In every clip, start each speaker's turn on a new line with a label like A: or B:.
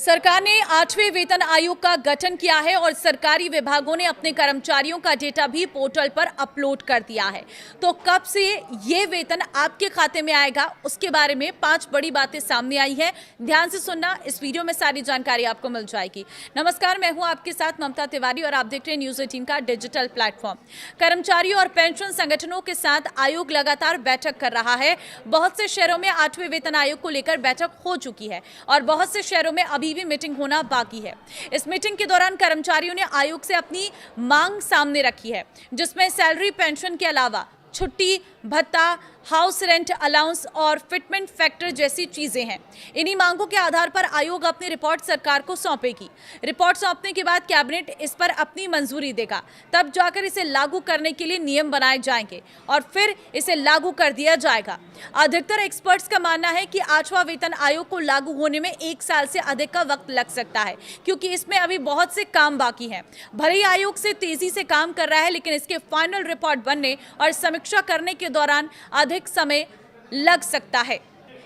A: सरकार ने 8वें वेतन आयोग का गठन किया है और सरकारी विभागों ने अपने कर्मचारियों का डेटा भी पोर्टल पर अपलोड कर दिया है। तो कब से ये वेतन आपके खाते में आएगा, उसके बारे में 5 बड़ी बातें सामने आई है। ध्यान से सुनना, इस वीडियो में सारी जानकारी आपको मिल जाएगी। नमस्कार, मैं हूं आपके साथ ममता तिवारी और आप देख रहे हैं न्यूज़ 18 का डिजिटल प्लेटफॉर्म। कर्मचारियों और पेंशन संगठनों के साथ आयोग लगातार बैठक कर रहा है। बहुत से शहरों में 8वें वेतन आयोग को लेकर बैठक हो चुकी है और बहुत से शहरों में अभी भी मीटिंग होना बाकी है। इस मीटिंग के दौरान कर्मचारियों ने आयोग से अपनी मांग सामने रखी है, जिसमें सैलरी, पेंशन के अलावा छुट्टी, भत्ता, हाउस रेंट अलाउंस और फिटमेंट फैक्टर जैसी चीजें हैं। इन्हीं मांगों के आधार पर आयोग अपनी रिपोर्ट सरकार को सौंपेगी। रिपोर्ट सौंपने के बाद कैबिनेट इस पर अपनी मंजूरी देगा, तब जाकर इसे लागू करने के लिए नियम बनाए जाएंगे और फिर इसे लागू कर दिया जाएगा। अधिकतर एक्सपर्ट्स का मानना है कि 8वां वेतन आयोग को लागू होने में 1 साल से अधिक का वक्त लग सकता है, क्योंकि इसमें अभी बहुत से काम बाकी हैं। भले ही आयोग से तेजी से काम कर रहा है, लेकिन इसके फाइनल रिपोर्ट बनने और समीक्षा करने के दौरान अधिक समय लग सकता है।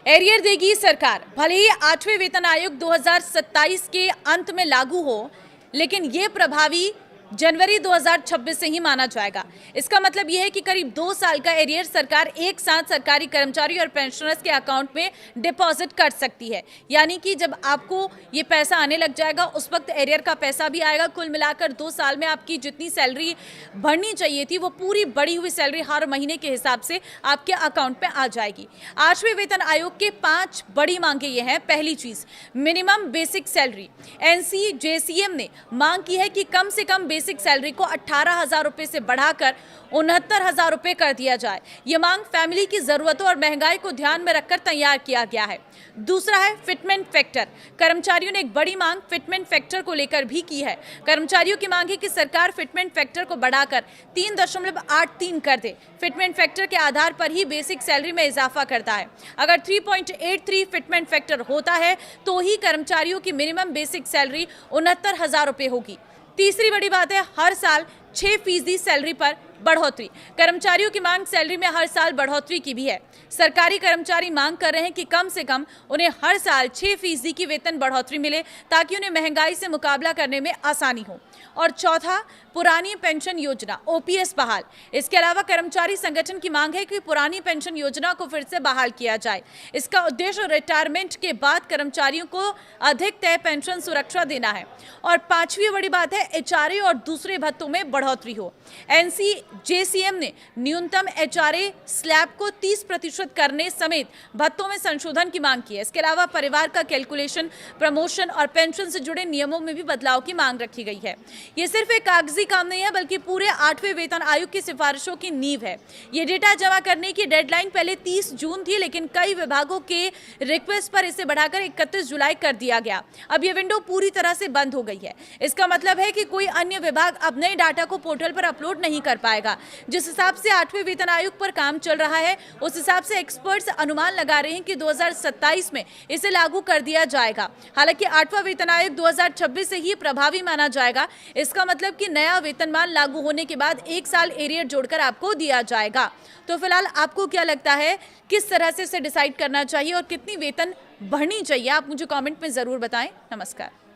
A: एरियर देगी सरकार। भले ही 8वें वेतन आयोग 2027 के अंत में लागू हो, लेकिन ये प्रभावी जनवरी 2026 से ही माना जाएगा। इसका मतलब यह है कि करीब 2 साल का एरियर सरकार एक साथ सरकारी कर्मचारी और पेंशनर्स के अकाउंट में डिपॉजिट कर सकती है। यानी कि जब आपको ये पैसा आने लग जाएगा, उस वक्त एरियर का पैसा भी आएगा। कुल मिलाकर 2 साल में आपकी जितनी सैलरी बढ़नी चाहिए थी, वो पूरी बढ़ी हुई सैलरी हर महीने के हिसाब से आपके अकाउंट में आ जाएगी। 8वें वेतन आयोग के 5 बड़ी मांगे ये हैं। पहली चीज, मिनिमम बेसिक सैलरी। NCJCM ने मांग की है कि कम से कम बेसिक सैलरी को 18,000 रुपए से बढ़ाकर 69,000 रुपए कर दिया जाए। यह मांग फैमिली की जरूरतों और महंगाई को ध्यान में रखकर तैयार किया गया है। दूसरा है फिटमेंट फैक्टर। कर्मचारियों ने एक बड़ी मांग फिटमेंट फैक्टर को लेकर भी की है। कर्मचारियों की मांग है कि सरकार फिटमेंट फैक्टर को बढ़ाकर 3.83 कर दे। फिटमेंट फैक्टर के आधार पर ही बेसिक सैलरी में इजाफा करता है। अगर 3.83 फिटमेंट फैक्टर होता है तो ही कर्मचारियों की मिनिमम बेसिक सैलरी 69,000 रुपए होगी। तीसरी बड़ी बात है हर साल 6% सैलरी पर बढ़ोतरी। कर्मचारियों की मांग सैलरी में हर साल बढ़ोतरी की भी है। सरकारी कर्मचारी मांग कर रहे हैं कि कम से कम उन्हें हर साल 6% की वेतन बढ़ोतरी मिले, ताकि उन्हें महंगाई से मुकाबला करने में आसानी हो। और चौथा, पुरानी पेंशन योजना OPS बहाल। इसके अलावा कर्मचारी संगठन की मांग है कि पुरानी पेंशन योजना को फिर से बहाल किया जाए। इसका उद्देश्य रिटायरमेंट के बाद कर्मचारियों को अधिक तय पेंशन सुरक्षा देना है। और 5वीं बड़ी बात है HRA और दूसरे भत्तों में बढ़ोतरी हो। NCJCM ने न्यूनतम HRA स्लैब को 30% करने समेत भत्तों में संशोधन की मांग की है। इसके अलावा परिवार का कैलकुलेशन, प्रमोशन और पेंशन से जुड़े नियमों में भी बदलाव की मांग रखी गई है। ये सिर्फ एक कागजी काम नहीं है, बल्कि पूरे 8वें वेतन आयोग की सिफारिशों की नींव है। ये डेटा जमा करने की डेडलाइन पहले 30 जून थी, लेकिन कई विभागों के रिक्वेस्ट पर इसे बढ़ाकर 31 जुलाई कर दिया गया। अब ये विंडो पूरी तरह से बंद हो गई है। इसका मतलब है कि कोई अन्य विभाग अब नए डाटा को पोर्टल पर अपलोड नहीं कर पाएगा। जिस हिसाब से 8वें वेतन आयोग पर काम चल रहा है, उस हिसाब से एक्सपर्ट्स अनुमान लगा रहे हैं कि 2027 में इसे लागू कर दिया जाएगा। हालांकि 8वां वेतन आयोग 2026 से ही प्रभावी माना जाएगा। इसका मतलब कि नया वेतनमान लागू होने के बाद 1 साल एरियर जोड़कर आपको दिया जाएगा। तो फिलहाल आपको क्या लगता है, किस तरह से इसे डिसाइड करना चाहिए और कितनी वेतन बढ़नी चाहिए, आप मुझे कमेंट में जरूर बताएं। नमस्कार।